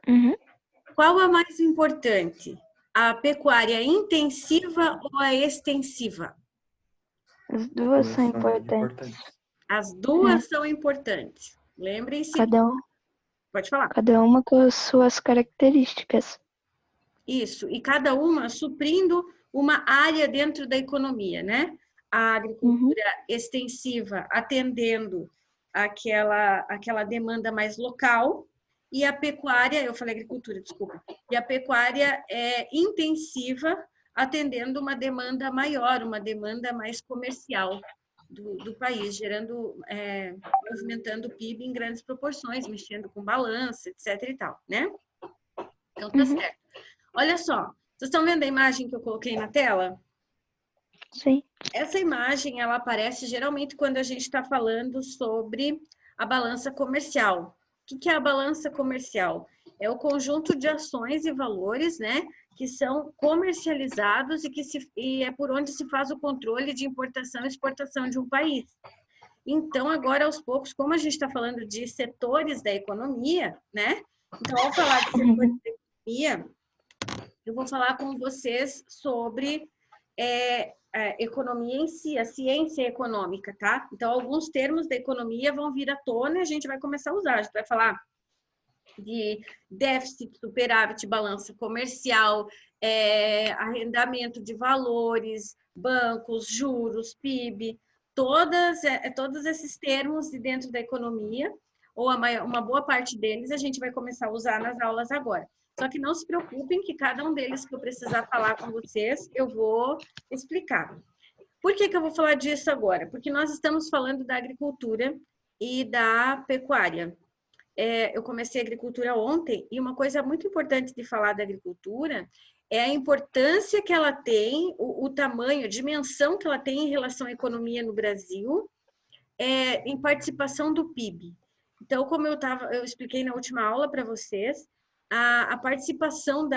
Uhum. Qual a mais importante? A pecuária intensiva ou a extensiva? As duas são São importantes. As duas são importantes. Lembrem-se, pode falar. Cada uma com as suas características. Isso, e cada uma suprindo uma área dentro da economia, né? A agricultura extensiva atendendo aquela demanda mais local, e a pecuária, eu falei agricultura, desculpa, e a pecuária é intensiva atendendo uma demanda maior, uma demanda mais comercial do país, gerando, movimentando o PIB em grandes proporções, mexendo com balança, etc e tal, né? Então, tá certo. Olha só, vocês estão vendo a imagem que eu coloquei na tela? Sim. Essa imagem, ela aparece geralmente quando a gente está falando sobre a balança comercial. O que é a balança comercial? É o conjunto de ações e valores, né, que são comercializados e é por onde se faz o controle de importação e exportação de um país. Então, agora, aos poucos, como a gente está falando de setores da economia, né? Então, ao falar de setores da economia, eu vou falar com vocês sobre a economia em si, a ciência econômica, tá? Então, alguns termos da economia vão vir à tona e a gente vai começar a usar. A gente vai falar de déficit, superávit, balança comercial, arrendamento de valores, bancos, juros, PIB, todos esses termos de dentro da economia, ou uma boa parte deles, a gente vai começar a usar nas aulas agora. Só que não se preocupem que cada um deles que eu precisar falar com vocês, eu vou explicar. Por que eu vou falar disso agora? Porque nós estamos falando da agricultura e da pecuária. Eu comecei a agricultura ontem e uma coisa muito importante de falar da agricultura é a importância que ela tem, o tamanho, a dimensão que ela tem em relação à economia no Brasil, em participação do PIB. Então, como eu expliquei na última aula para vocês, a participação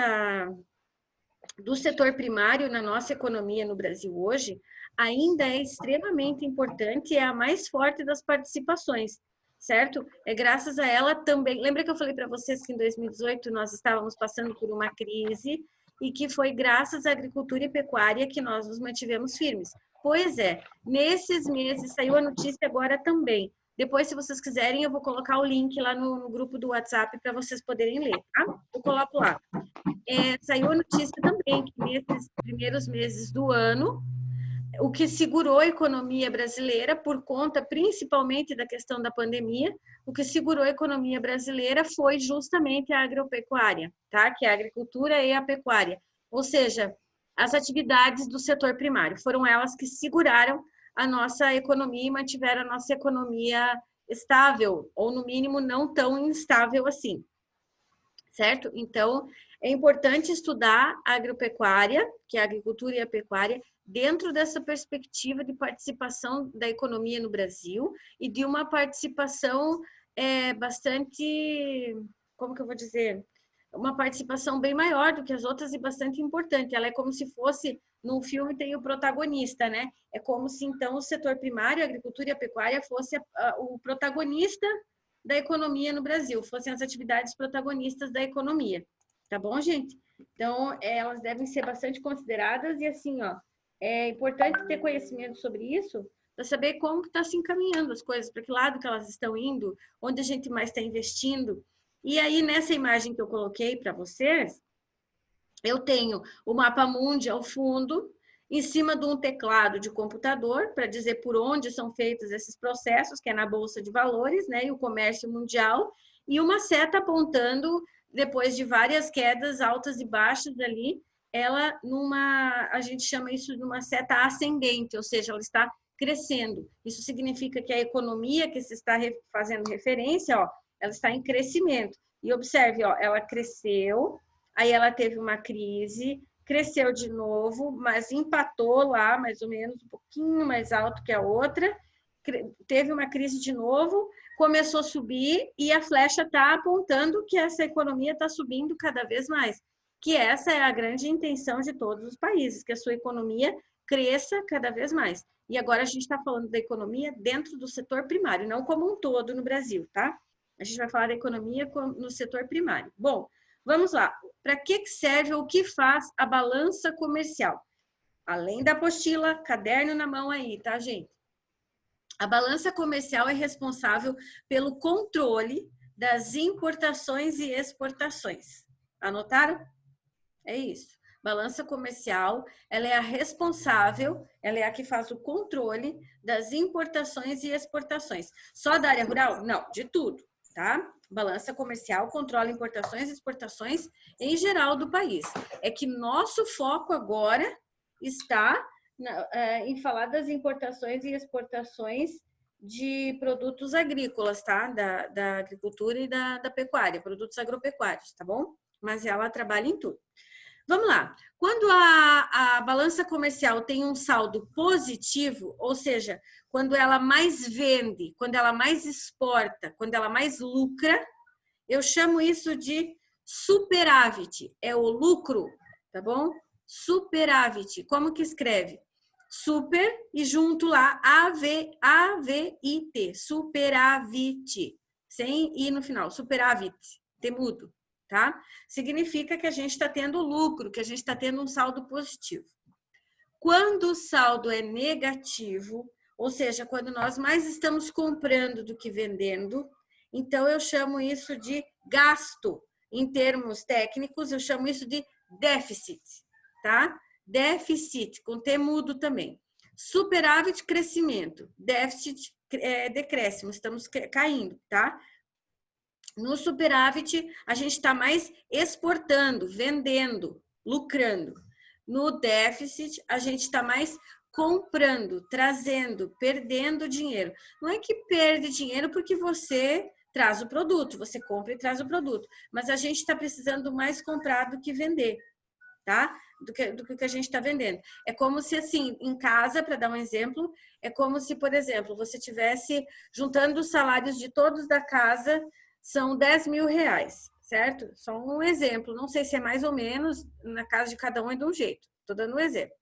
do setor primário na nossa economia no Brasil hoje ainda é extremamente importante e é a mais forte das participações, certo? É graças a ela também. Lembra que eu falei para vocês que em 2018 nós estávamos passando por uma crise e que foi graças à agricultura e pecuária que nós nos mantivemos firmes? Pois é, nesses meses saiu a notícia agora também. Depois, se vocês quiserem, eu vou colocar o link lá no grupo do WhatsApp para vocês poderem ler, tá? Eu coloco lá. Saiu a notícia também que nesses primeiros meses do ano, o que segurou a economia brasileira, por conta principalmente da questão da pandemia, o que segurou a economia brasileira foi justamente a agropecuária, tá? Que é a agricultura e a pecuária. Ou seja, as atividades do setor primário. Foram elas que seguraram a nossa economia e mantiveram a nossa economia estável, ou no mínimo não tão instável assim. Certo? Então, é importante estudar a agropecuária, que é a agricultura e a pecuária, dentro dessa perspectiva de participação da economia no Brasil e de uma participação bastante, como que eu vou dizer? Uma participação bem maior do que as outras e bastante importante. Ela é como se fosse, num filme tem o protagonista, né? É como se, então, o setor primário, a agricultura e a pecuária, fosse o protagonista da economia no Brasil, fossem as atividades protagonistas da economia. Tá bom, gente? Então, elas devem ser bastante consideradas e, assim, ó, é importante ter conhecimento sobre isso para saber como está se encaminhando as coisas, para que lado que elas estão indo, onde a gente mais está investindo. E aí, nessa imagem que eu coloquei para vocês, eu tenho o mapa mundi ao fundo, em cima de um teclado de computador, para dizer por onde são feitos esses processos, que é na Bolsa de Valores, né, e o comércio mundial, e uma seta apontando, depois de várias quedas altas e baixas ali, ela a gente chama isso de uma seta ascendente, ou seja, ela está crescendo. Isso significa que a economia que se está fazendo referência, ó, ela está em crescimento. E observe, ó, ela cresceu, aí ela teve uma crise, cresceu de novo, mas empatou lá, mais ou menos, um pouquinho mais alto que a outra, teve uma crise de novo, começou a subir e a flecha está apontando que essa economia está subindo cada vez mais, que essa é a grande intenção de todos os países, que a sua economia cresça cada vez mais. E agora a gente está falando da economia dentro do setor primário, não como um todo no Brasil, tá? A gente vai falar da economia no setor primário. Bom, Vamos lá. Para que serve ou o que faz a balança comercial? Além da apostila, caderno na mão aí, tá, gente? A balança comercial é responsável pelo controle das importações e exportações. Anotaram? É isso. Balança comercial, ela é a responsável, ela é a que faz o controle das importações e exportações. Só da área rural? Não, de tudo, tá? Balança comercial controla importações e exportações em geral do país. É que nosso foco agora está em falar das importações e exportações de produtos agrícolas, tá? Da agricultura e da pecuária, produtos agropecuários, tá bom? Mas ela trabalha em tudo. Vamos lá. Quando a balança comercial tem um saldo positivo, ou seja, quando ela mais vende, quando ela mais exporta, quando ela mais lucra, eu chamo isso de superávit. É o lucro, tá bom? Superávit. Como que escreve? Super e junto lá A-V-I-T. Superávit. Sem I no final. Superávit. Temudo. Tá? Significa que a gente está tendo lucro, que a gente está tendo um saldo positivo. Quando o saldo é negativo, ou seja, quando nós mais estamos comprando do que vendendo, então eu chamo isso de gasto. Em termos técnicos, eu chamo isso de déficit, tá? Déficit, com T mudo também. Superávit, crescimento. Déficit, decréscimo, estamos caindo, tá? No superávit, a gente está mais exportando, vendendo, lucrando. No déficit, a gente está mais comprando, trazendo, perdendo dinheiro. Não é que perde dinheiro porque você traz o produto, você compra e traz o produto, mas a gente está precisando mais comprar do que vender, tá? Do que a gente está vendendo. É como se, assim, em casa, para dar um exemplo, é como se, por exemplo, você tivesse juntando os salários de todos da casa, são 10 mil reais, certo? Só um exemplo, não sei se é mais ou menos, na casa de cada um é de um jeito, estou dando um exemplo.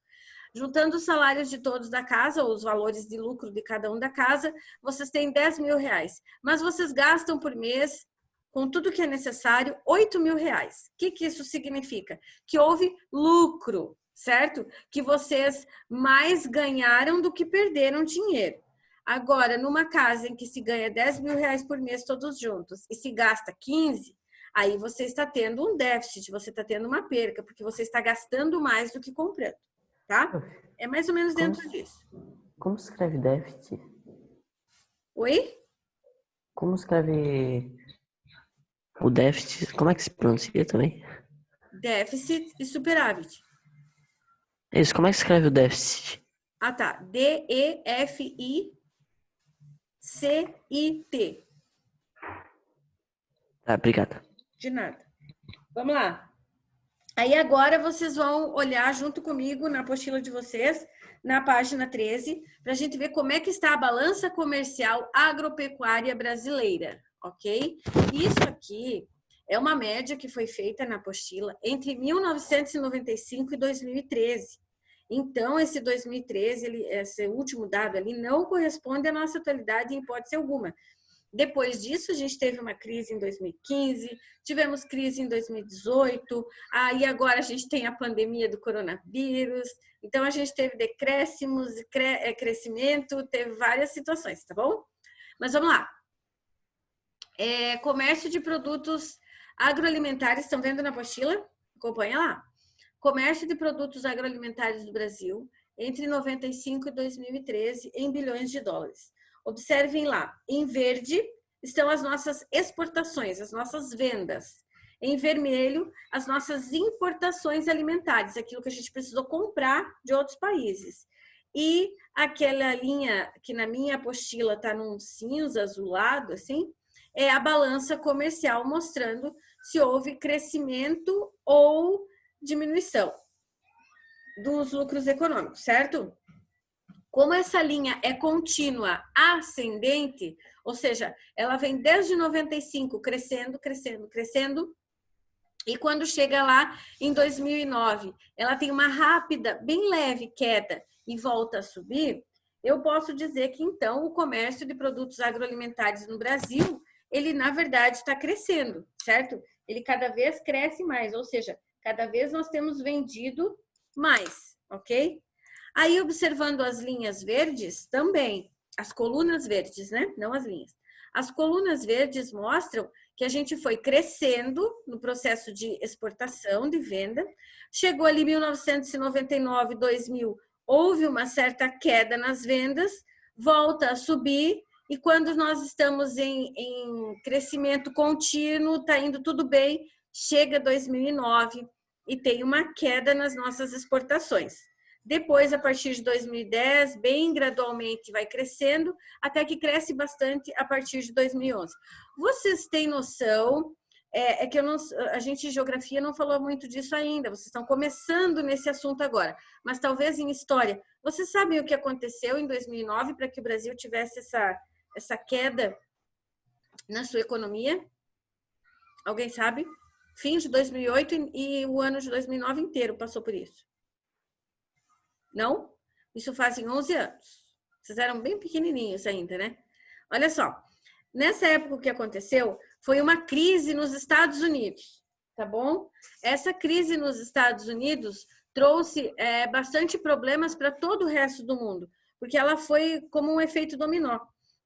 Juntando os salários de todos da casa, ou os valores de lucro de cada um da casa, vocês têm 10 mil reais, mas vocês gastam por mês, com tudo que é necessário, 8 mil reais. O que isso significa? Que houve lucro, certo? Que vocês mais ganharam do que perderam dinheiro. Agora, numa casa em que se ganha 10 mil reais por mês todos juntos e se gasta 15, aí você está tendo um déficit, você está tendo uma perca, porque você está gastando mais do que comprando, tá? É mais ou menos dentro disso. Como escreve déficit? Oi? Como escreve o déficit? Como é que se pronuncia também? Déficit e superávit. Isso, como é que escreve o déficit? Ah, tá. D-E-F-I-C-I-T. Tá, obrigado. De nada. Vamos lá. Aí agora vocês vão olhar junto comigo na apostila de vocês, na página 13, para a gente ver como é que está a balança comercial agropecuária brasileira, ok? Isso aqui é uma média que foi feita na apostila entre 1995 e 2013. Então, esse 2013, esse último dado ali, não corresponde à nossa atualidade em hipótese alguma. Depois disso, a gente teve uma crise em 2015, tivemos crise em 2018, e agora a gente tem a pandemia do coronavírus, então a gente teve decréscimos, crescimento, teve várias situações, tá bom? Mas vamos lá. Comércio de produtos agroalimentares, estão vendo na apostila? Acompanha lá. Comércio de produtos agroalimentares do Brasil entre 95 e 2013 em bilhões de dólares. Observem lá, em verde estão as nossas exportações, as nossas vendas. Em vermelho, as nossas importações alimentares, aquilo que a gente precisou comprar de outros países. E aquela linha que na minha apostila está num cinza azulado, assim, é a balança comercial mostrando se houve crescimento ou diminuição dos lucros econômicos, certo? Como essa linha é contínua ascendente, ou seja, ela vem desde 95 crescendo, crescendo, crescendo, e quando chega lá em 2009, ela tem uma rápida, bem leve queda e volta a subir, eu posso dizer que então o comércio de produtos agroalimentares no Brasil, ele na verdade está crescendo, certo? ele cada vez cresce mais, ou seja, cada vez nós temos vendido mais, ok? Aí, observando as linhas verdes, também, as colunas verdes, né? Não as linhas. As colunas verdes mostram que a gente foi crescendo no processo de exportação, de venda. Chegou ali 1999, 2000, houve uma certa queda nas vendas, volta a subir, e quando nós estamos em crescimento contínuo, está indo tudo bem, chega 2009 e tem uma queda nas nossas exportações. Depois, a partir de 2010, bem gradualmente vai crescendo, até que cresce bastante a partir de 2011. Vocês têm noção, que a gente de geografia não falou muito disso ainda, vocês estão começando nesse assunto agora, mas talvez em história. Vocês sabem o que aconteceu em 2009 para que o Brasil tivesse essa queda na sua economia? Alguém sabe? Fim de 2008 e o ano de 2009 inteiro passou por isso. Não? Isso fazem 11 anos. Vocês eram bem pequenininhos ainda, né? Olha só, nessa época o que aconteceu foi uma crise nos Estados Unidos, tá bom? Essa crise nos Estados Unidos trouxe bastante problemas para todo o resto do mundo, porque ela foi como um efeito dominó.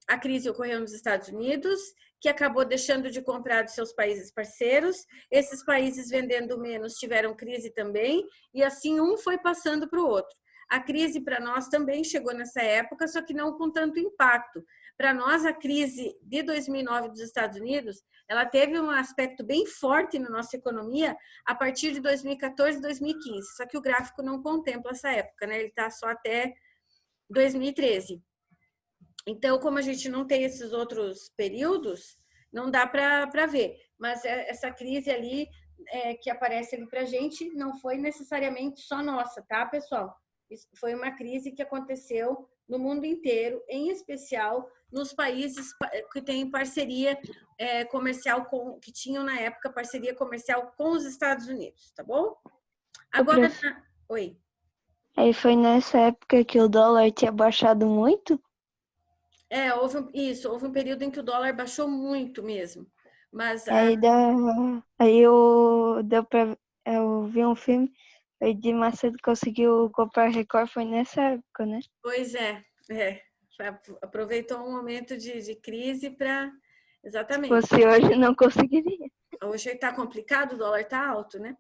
A crise ocorreu nos Estados Unidos, que acabou deixando de comprar dos seus países parceiros. Esses países vendendo menos tiveram crise também, e assim um foi passando para o outro. A crise para nós também chegou nessa época, só que não com tanto impacto. Para nós, a crise de 2009 dos Estados Unidos, ela teve um aspecto bem forte na nossa economia a partir de 2014, 2015. Só que o gráfico não contempla essa época, né? Ele está só até 2013. Então, como a gente não tem esses outros períodos, não dá para ver. Mas essa crise ali que aparece ali para a gente não foi necessariamente só nossa, tá, pessoal? Isso foi uma crise que aconteceu no mundo inteiro, em especial nos países que têm parceria comercial que tinham na época parceria comercial com os Estados Unidos, tá bom? Agora, oi. Aí foi nessa época que o dólar tinha baixado muito? Houve um período em que o dólar baixou muito mesmo. Mas eu vi um filme, o Edir Macedo conseguiu comprar Record, foi nessa época, né? Pois aproveitou um momento de crise para... Exatamente. Se fosse hoje, não conseguiria. Hoje está complicado, o dólar está alto, né?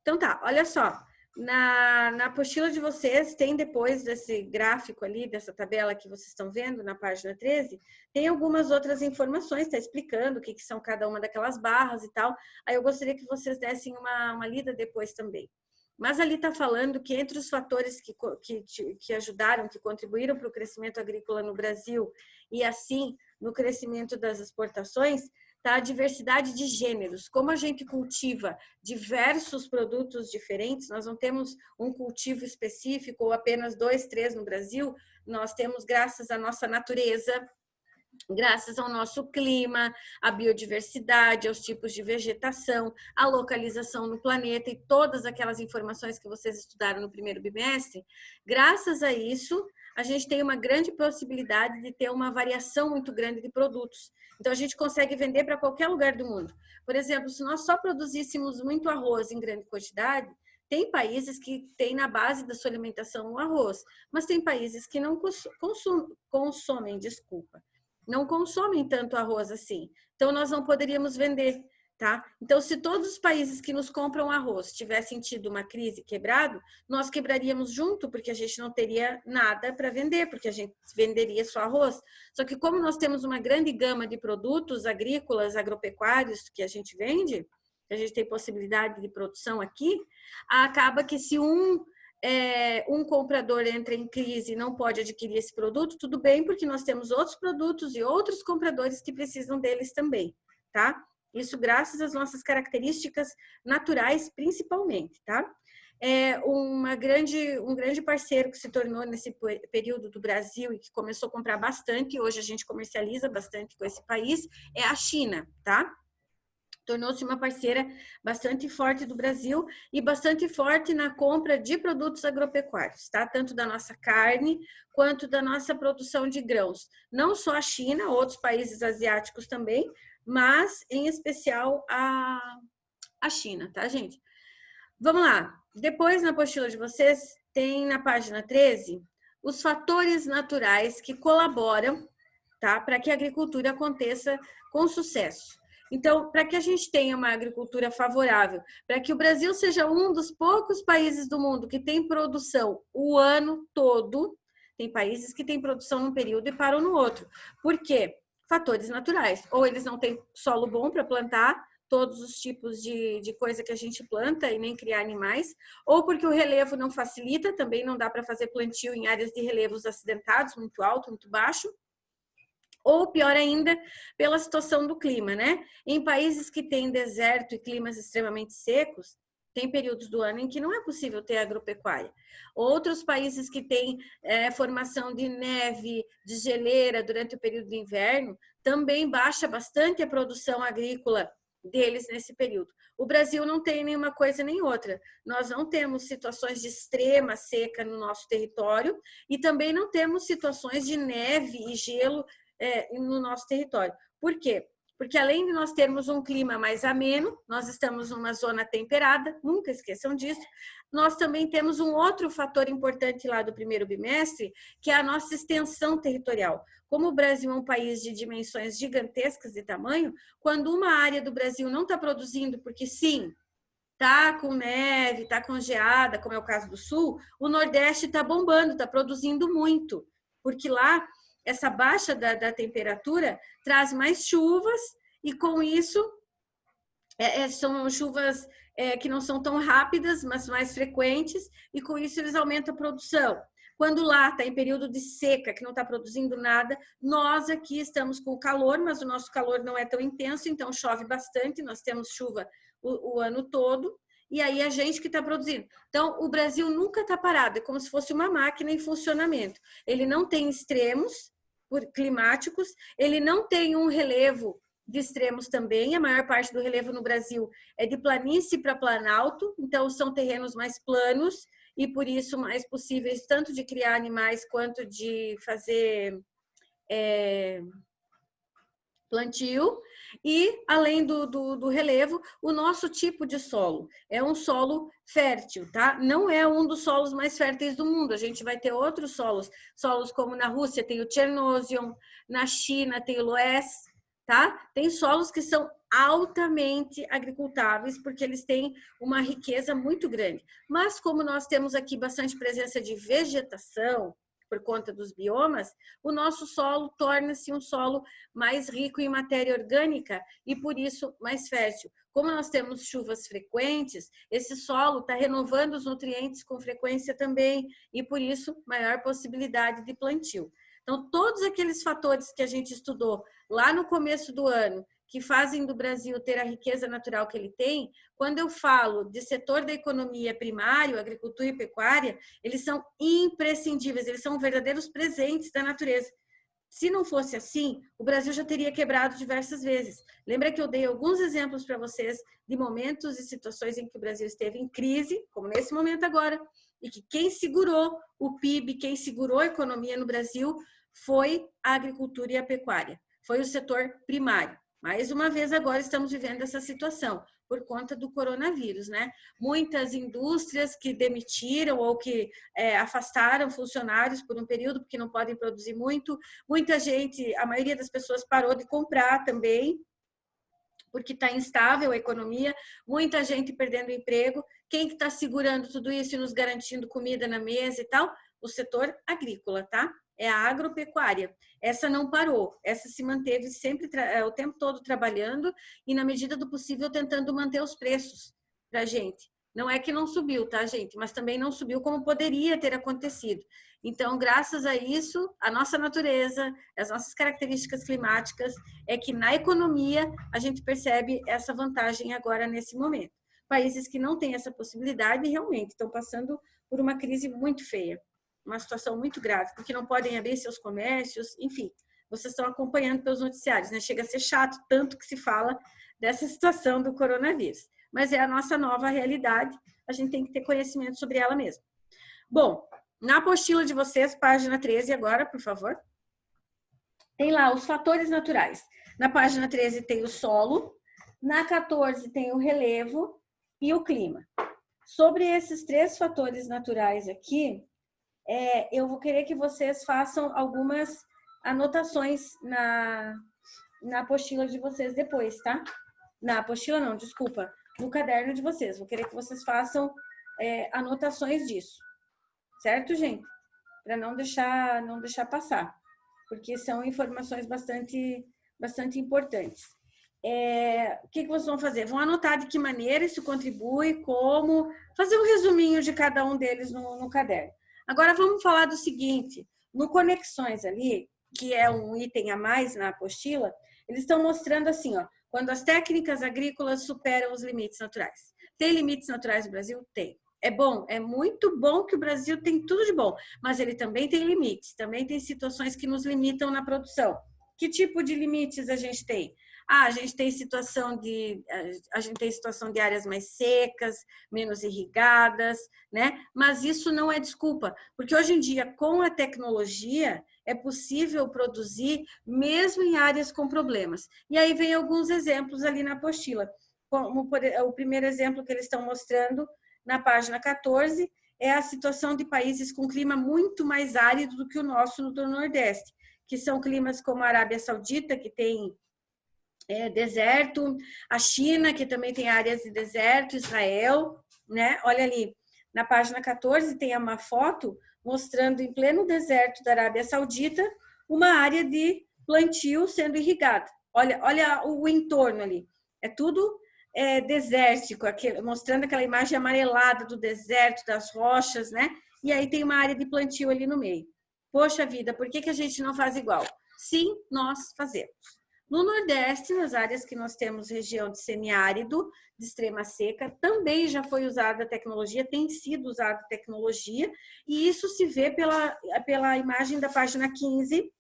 Então tá, olha só. Na apostila de vocês, tem depois desse gráfico ali, dessa tabela que vocês estão vendo na página 13, tem algumas outras informações, está explicando o que são cada uma daquelas barras e tal. Aí eu gostaria que vocês dessem uma lida depois também. Mas ali está falando que entre os fatores que ajudaram, que contribuíram para o crescimento agrícola no Brasil e assim no crescimento das exportações, tá? A diversidade de gêneros. Como a gente cultiva diversos produtos diferentes, nós não temos um cultivo específico ou apenas 2, 3 no Brasil, nós temos, graças à nossa natureza, graças ao nosso clima, à biodiversidade, aos tipos de vegetação, à localização no planeta e todas aquelas informações que vocês estudaram no primeiro bimestre, graças a isso, a gente tem uma grande possibilidade de ter uma variação muito grande de produtos. Então, a gente consegue vender para qualquer lugar do mundo. Por exemplo, se nós só produzíssemos muito arroz em grande quantidade, tem países que têm na base da sua alimentação o arroz, mas tem países que não não consomem tanto arroz assim. Então, nós não poderíamos vender, tá? Então, se todos os países que nos compram arroz tivessem tido uma crise quebrado, nós quebraríamos junto, porque a gente não teria nada para vender, porque a gente venderia só arroz. Só que como nós temos uma grande gama de produtos agrícolas, agropecuários que a gente vende, a gente tem possibilidade de produção aqui, acaba que se um comprador entra em crise e não pode adquirir esse produto, tudo bem, porque nós temos outros produtos e outros compradores que precisam deles também, tá? Isso graças às nossas características naturais, principalmente, tá? Um grande parceiro que se tornou nesse período do Brasil e que começou a comprar bastante, hoje a gente comercializa bastante com esse país, é a China, tá? Tornou-se uma parceira bastante forte do Brasil e bastante forte na compra de produtos agropecuários, tá? Tanto da nossa carne quanto da nossa produção de grãos. Não só a China, outros países asiáticos também, mas em especial a China, tá, gente? Vamos lá. Depois, na apostila de vocês, tem na página 13 os fatores naturais que colaboram, tá, para que a agricultura aconteça com sucesso. Então, para que a gente tenha uma agricultura favorável, para que o Brasil seja um dos poucos países do mundo que tem produção o ano todo, tem países que têm produção num período e param no outro. Por quê? Fatores naturais. Ou eles não têm solo bom para plantar todos os tipos de coisa que a gente planta e nem criar animais, ou porque o relevo não facilita, também não dá para fazer plantio em áreas de relevos acidentados, muito alto, muito baixo, ou pior ainda, pela situação do clima, né? Em países que têm deserto e climas extremamente secos, tem períodos do ano em que não é possível ter agropecuária. Outros países que têm formação de neve, de geleira durante o período de inverno, também baixa bastante a produção agrícola deles nesse período. O Brasil não tem nenhuma coisa nem outra. Nós não temos situações de extrema seca no nosso território e também não temos situações de neve e gelo no nosso território. Por quê? Porque além de nós termos um clima mais ameno, nós estamos numa zona temperada, nunca esqueçam disso, nós também temos um outro fator importante lá do primeiro bimestre, que é a nossa extensão territorial. Como o Brasil é um país de dimensões gigantescas de tamanho, quando uma área do Brasil não está produzindo, porque sim, está com neve, está com geada, como é o caso do Sul, o Nordeste está bombando, está produzindo muito, porque lá essa baixa da temperatura traz mais chuvas e com isso são chuvas que não são tão rápidas, mas mais frequentes e com isso eles aumentam a produção. Quando lá está em período de seca, que não está produzindo nada, nós aqui estamos com calor, mas o nosso calor não é tão intenso, então chove bastante, nós temos chuva o ano todo, e aí a gente que está produzindo. Então, o Brasil nunca está parado, é como se fosse uma máquina em funcionamento. Ele não tem extremos climáticos, ele não tem um relevo de extremos também, a maior parte do relevo no Brasil é de planície para planalto, então são terrenos mais planos e por isso mais possíveis tanto de criar animais quanto de fazer plantio. E, além do relevo, o nosso tipo de solo é um solo fértil, tá? Não é um dos solos mais férteis do mundo. A gente vai ter outros solos como na Rússia tem o Chernozem, na China tem o Loess, tá? Tem solos que são altamente agricultáveis porque eles têm uma riqueza muito grande. Mas como nós temos aqui bastante presença de vegetação, por conta dos biomas, o nosso solo torna-se um solo mais rico em matéria orgânica e, por isso, mais fértil. Como nós temos chuvas frequentes, esse solo está renovando os nutrientes com frequência também e, por isso, maior possibilidade de plantio. Então, todos aqueles fatores que a gente estudou lá no começo do ano, que fazem do Brasil ter a riqueza natural que ele tem, quando eu falo de setor da economia primário, agricultura e pecuária, eles são imprescindíveis, eles são verdadeiros presentes da natureza. Se não fosse assim, o Brasil já teria quebrado diversas vezes. Lembra que eu dei alguns exemplos para vocês de momentos e situações em que o Brasil esteve em crise, como nesse momento agora, e que quem segurou o PIB, quem segurou a economia no Brasil foi a agricultura e a pecuária, foi o setor primário. Mais uma vez, agora estamos vivendo essa situação por conta do coronavírus, né? Muitas indústrias que demitiram ou que afastaram funcionários por um período porque não podem produzir muito. Muita gente, a maioria das pessoas parou de comprar também, porque está instável a economia. Muita gente perdendo emprego. Quem que está segurando tudo isso e nos garantindo comida na mesa e tal? O setor agrícola, tá? É a agropecuária. Essa não parou, essa se manteve sempre o tempo todo trabalhando e, na medida do possível, tentando manter os preços para a gente. Não é que não subiu, tá, gente? Mas também não subiu como poderia ter acontecido. Então, graças a isso, a nossa natureza, as nossas características climáticas, é que na economia a gente percebe essa vantagem agora nesse momento. Países que não têm essa possibilidade realmente estão passando por uma crise muito feia. Uma situação muito grave, porque não podem abrir seus comércios, enfim, vocês estão acompanhando pelos noticiários, né? Chega a ser chato tanto que se fala dessa situação do coronavírus, mas é a nossa nova realidade, a gente tem que ter conhecimento sobre ela mesmo. Bom, na apostila de vocês, página 13 agora, por favor, tem lá os fatores naturais. Na página 13 tem o solo, Na 14 tem o relevo e o clima. Sobre esses 3 fatores naturais aqui, eu vou querer que vocês façam algumas anotações na apostila de vocês depois, tá? Na apostila não, desculpa, no caderno de vocês. Vou querer que vocês façam anotações disso, certo, gente? Para não deixar passar, porque são informações bastante importantes. O que vocês vão fazer? Vão anotar de que maneira isso contribui, como, fazer um resuminho de cada um deles no caderno. Agora vamos falar do seguinte, no Conexões ali, que é um item a mais na apostila, eles estão mostrando assim, ó, quando as técnicas agrícolas superam os limites naturais. Tem limites naturais no Brasil? Tem. É bom, é muito bom que o Brasil tem tudo de bom, mas ele também tem limites, também tem situações que nos limitam na produção. Que tipo de limites a gente tem? A gente tem situação de áreas mais secas, menos irrigadas, né? Mas isso não é desculpa, porque hoje em dia, com a tecnologia, é possível produzir mesmo em áreas com problemas. E aí vem alguns exemplos ali na apostila. Como o primeiro exemplo que eles estão mostrando na página 14 é a situação de países com clima muito mais árido do que o nosso no Nordeste, que são climas como a Arábia Saudita, que tem deserto, a China, que também tem áreas de deserto, Israel, né? Olha ali, na página 14 tem uma foto mostrando em pleno deserto da Arábia Saudita uma área de plantio sendo irrigada. Olha o entorno ali. É tudo desértico, mostrando aquela imagem amarelada do deserto, das rochas, né? E aí tem uma área de plantio ali no meio. Poxa vida, por que a gente não faz igual? Sim, nós fazemos. No Nordeste, nas áreas que nós temos região de semiárido, de extrema seca, também já foi usada a tecnologia, tem sido usada a tecnologia, e isso se vê pela imagem da página 15,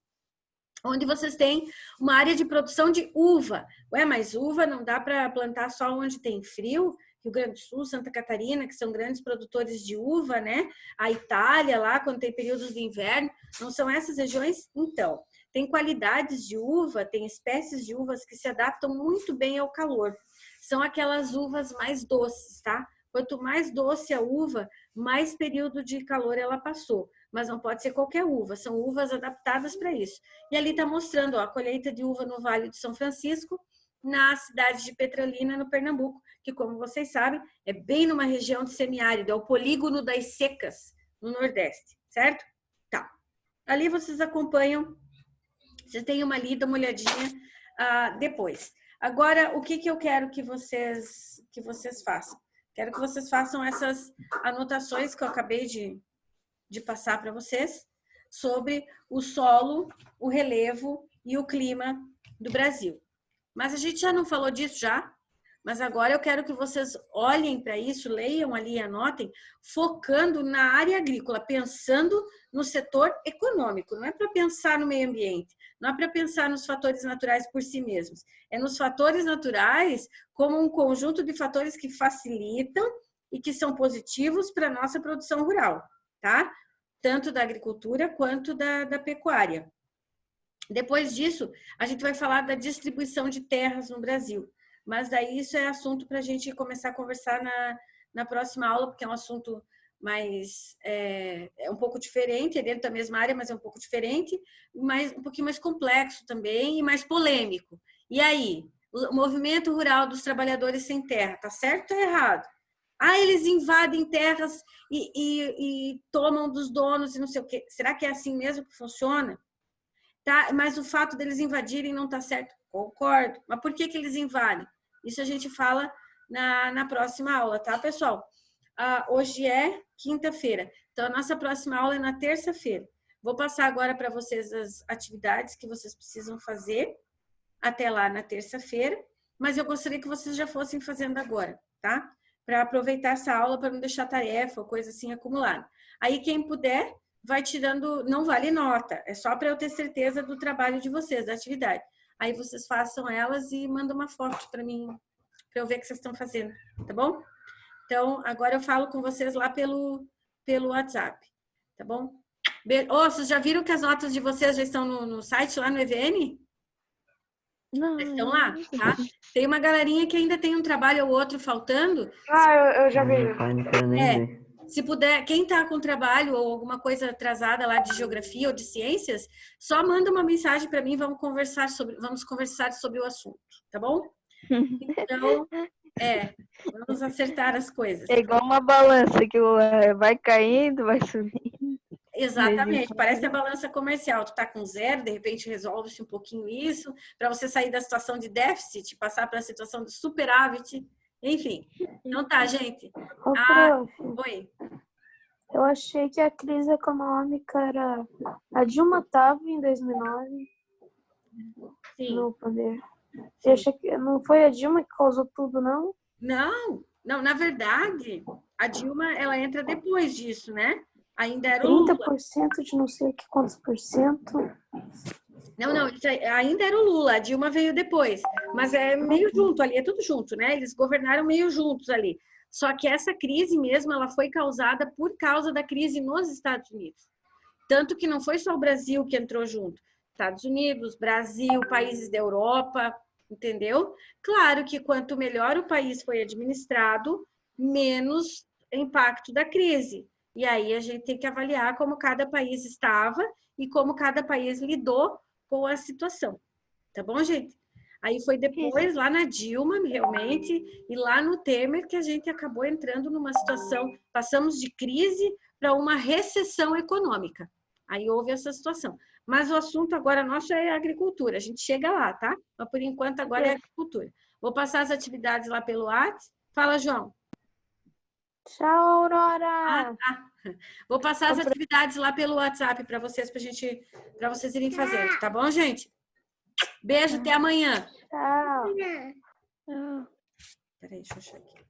onde vocês têm uma área de produção de uva. Ué, mas uva não dá para plantar só onde tem frio? Rio Grande do Sul, Santa Catarina, que são grandes produtores de uva, né? A Itália, lá, quando tem períodos de inverno, não são essas regiões? Então, tem qualidades de uva, tem espécies de uvas que se adaptam muito bem ao calor. São aquelas uvas mais doces, tá? Quanto mais doce a uva, mais período de calor ela passou. Mas não pode ser qualquer uva, são uvas adaptadas para isso. E ali está mostrando a colheita de uva no Vale do São Francisco, na cidade de Petrolina, no Pernambuco, que, como vocês sabem, é bem numa região de semiárido, é o polígono das secas no Nordeste, certo? Tá. Ali vocês acompanham, vocês têm uma lida, uma olhadinha depois. Agora, o que eu quero que vocês façam? Quero que vocês façam essas anotações que eu acabei de passar para vocês sobre o solo, o relevo e o clima do Brasil. Mas a gente já não falou disso já? Mas agora eu quero que vocês olhem para isso, leiam ali e anotem, focando na área agrícola, pensando no setor econômico. Não é para pensar no meio ambiente, não é para pensar nos fatores naturais por si mesmos. É nos fatores naturais como um conjunto de fatores que facilitam e que são positivos para a nossa produção rural, tá? Tanto da agricultura quanto da pecuária. Depois disso, a gente vai falar da distribuição de terras no Brasil. Mas daí isso é assunto para a gente começar a conversar na próxima aula, porque é um assunto mais um pouco diferente, é dentro da mesma área, mas é um pouco diferente, mas um pouquinho mais complexo também e mais polêmico. E aí, o movimento rural dos trabalhadores sem terra, tá certo ou errado? Eles invadem terras e tomam dos donos e não sei o quê. Será que é assim mesmo que funciona? Tá? Mas o fato deles invadirem não tá certo? Concordo. Mas por que eles invadem? Isso a gente fala na próxima aula, tá, pessoal? Hoje é quinta-feira, então a nossa próxima aula é na terça-feira. Vou passar agora para vocês as atividades que vocês precisam fazer até lá na terça-feira, mas eu gostaria que vocês já fossem fazendo agora, tá? Para aproveitar essa aula, para não deixar tarefa ou coisa assim acumulada. Aí quem puder, vai tirando, não vale nota, é só para eu ter certeza do trabalho de vocês, da atividade. Aí vocês façam elas e mandam uma foto para mim, para eu ver o que vocês estão fazendo, tá bom? Então, agora eu falo com vocês lá pelo WhatsApp, tá bom? Vocês já viram que as notas de vocês já estão no site, lá no EVN? Não, Vocês estão lá, tá? Tem uma galerinha que ainda tem um trabalho ou outro faltando. Eu já vi. Meu pai não quero nem É. ver. Se puder, quem está com trabalho ou alguma coisa atrasada lá de geografia ou de ciências, só manda uma mensagem para mim, vamos conversar sobre o assunto, tá bom? Então, vamos acertar as coisas. é igual uma balança que vai caindo, vai subindo. Exatamente, parece a balança comercial. Tu tá com zero, de repente resolve-se um pouquinho isso, para você sair da situação de déficit, passar para a situação de superávit, enfim. Então tá, gente. Ô, Ah, prof, oi. eu achei que a crise econômica era... A Dilma estava em 2009 Sim. no poder. Eu achei que não foi a Dilma que causou tudo, não? Não, na verdade, a Dilma, ela entra depois disso, né? Ainda era o Lula. 30% de não sei o que quantos por cento. Não, isso ainda era o Lula, a Dilma veio depois. Mas é meio junto ali, é tudo junto, né? Eles governaram meio juntos ali. Só que essa crise mesmo, ela foi causada por causa da crise nos Estados Unidos. Tanto que não foi só o Brasil que entrou junto. Estados Unidos, Brasil, países da Europa, entendeu? Claro que quanto melhor o país foi administrado, menos impacto da crise. E aí a gente tem que avaliar como cada país estava e como cada país lidou com a situação. Tá bom, gente? Aí foi depois, lá na Dilma, realmente, e lá no Temer, que a gente acabou entrando numa situação, passamos de crise para uma recessão econômica. Aí houve essa situação. Mas o assunto agora nosso é agricultura. A gente chega lá, tá? Mas por enquanto agora é agricultura. Vou passar as atividades lá pelo WhatsApp. Fala, João. Tchau, Aurora! Vou passar as atividades lá pelo WhatsApp para vocês, para vocês irem fazendo, tá bom, gente? Beijo, até amanhã. Tchau! Ah. Peraí, deixa eu achar aqui.